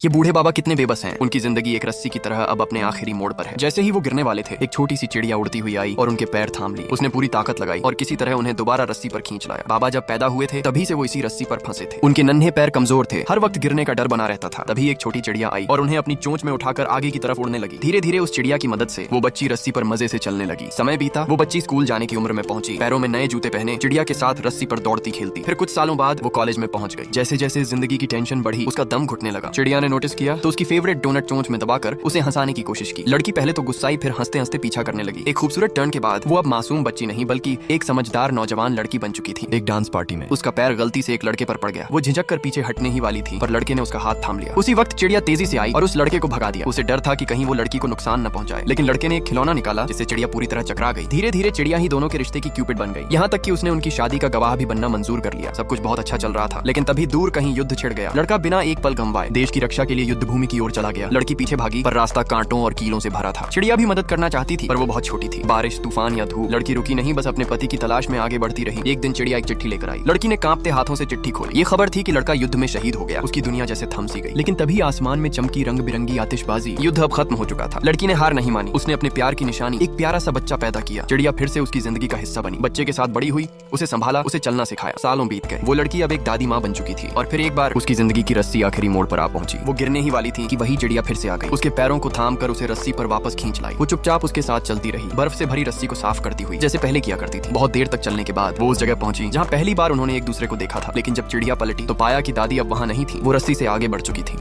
ये बूढ़े बाबा कितने बेबस हैं। उनकी जिंदगी एक रस्सी की तरह अब अपने आखिरी मोड़ पर है। जैसे ही वो गिरने वाले थे, एक छोटी सी चिड़िया उड़ती हुई आई और उनके पैर थाम लिए। उसने पूरी ताकत लगाई और किसी तरह उन्हें दोबारा रस्सी पर खींच लाया। बाबा जब पैदा हुए थे तभी से वो इसी रस्सी पर फंसे थे। उनके नन्हे पैर कमजोर थे, हर वक्त गिरने का डर बना रहता था। तभी एक छोटी चिड़िया आई और उन्हें अपनी चोंच में उठाकर आगे की तरफ उड़ने लगी। धीरे धीरे उस चिड़िया की मदद से वो बच्ची रस्सी पर मजे से चलने लगी। समय बीता, वो बच्ची स्कूल जाने की उम्र में पहुंची। पैरों में नए जूते पहने चिड़िया के साथ रस्सी पर दौड़ती खेलती। फिर कुछ सालों बाद वो कॉलेज में पहुंच गई। जैसे जैसे जिंदगी की टेंशन बढ़ी, उसका दम घुटने लगा। चिड़िया ने नोटिस किया तो उसकी फेवरेट डोनट चोंच में दबाकर उसे हंसाने की कोशिश की। लड़की पहले तो गुस्साई, फिर हंसते हंसते पीछा करने लगी। एक खूबसूरत टर्न के बाद वो अब मासूम बच्ची नहीं बल्कि एक समझदार नौजवान लड़की बन चुकी थी। एक डांस पार्टी में उसका पैर गलती से एक लड़के पर पड़ गया। वो झिझक कर पीछे हटने ही वाली थी, पर लड़के ने उसका हाथ थाम लिया। उसी वक्त चिड़िया तेजी से आई और उस लड़के को भगा दिया। उसे डर था कि कहीं वो लड़की को नुकसान न पहुंचाए, लेकिन लड़के ने एक खिलौना निकाला जिससे चिड़िया पूरी तरह चकरा गई। धीरे धीरे चिड़िया ही दोनों के रिश्ते की क्यूपिड बन गई, यहाँ तक कि उसने उनकी शादी का गवाह भी बनना मंजूर कर लिया। सब कुछ बहुत अच्छा चल रहा था, लेकिन तभी दूर कहीं युद्ध छिड़ गया। लड़का बिना एक पल गंवाए देश की रक्षा के लिए युद्ध भूमि की ओर चला गया। लड़की पीछे भागी, पर रास्ता कांटों और कीलों से भरा था। चिड़िया भी मदद करना चाहती थी, पर वो बहुत छोटी थी। बारिश, तूफान या धूप, लड़की रुकी नहीं, बस अपने पति की तलाश में आगे बढ़ती रही। एक दिन चिड़िया एक चिट्ठी लेकर आई। लड़की ने कांपते हाथों से चिट्ठी खोली। ये खबर थी कि लड़का युद्ध में शहीद हो गया। उसकी दुनिया जैसे थम सी गई। लेकिन तभी आसमान में चमकी रंग बिरंगी आतिशबाजी। युद्ध अब खत्म हो चुका था। लड़की ने हार नहीं मानी। उसने अपने प्यार की निशानी एक प्यारा सा बच्चा पैदा किया। चिड़िया फिर से उसकी जिंदगी का हिस्सा बनी। बच्चे के साथ बड़ी हुई, उसे संभाला, उसे चलना सिखाया। सालों बीत गए। वो लड़की अब एक दादी माँ बन चुकी थी। और फिर एक बार उसकी जिंदगी की रस्सी आखिरी मोड़ पर आ पहुंची। वो गिरने ही वाली थी कि वही चिड़िया फिर से आ गई। उसके पैरों को थाम कर उसे रस्सी पर वापस खींच लाई। वो चुपचाप उसके साथ चलती रही, बर्फ से भरी रस्सी को साफ करती हुई, जैसे पहले किया करती थी। बहुत देर तक चलने के बाद वो उस जगह पहुंची जहाँ पहली बार उन्होंने एक दूसरे को देखा था। लेकिन जब चिड़िया पलटी तो पाया कि दादी अब वहाँ नहीं थी। वो रस्सी से आगे बढ़ चुकी थी।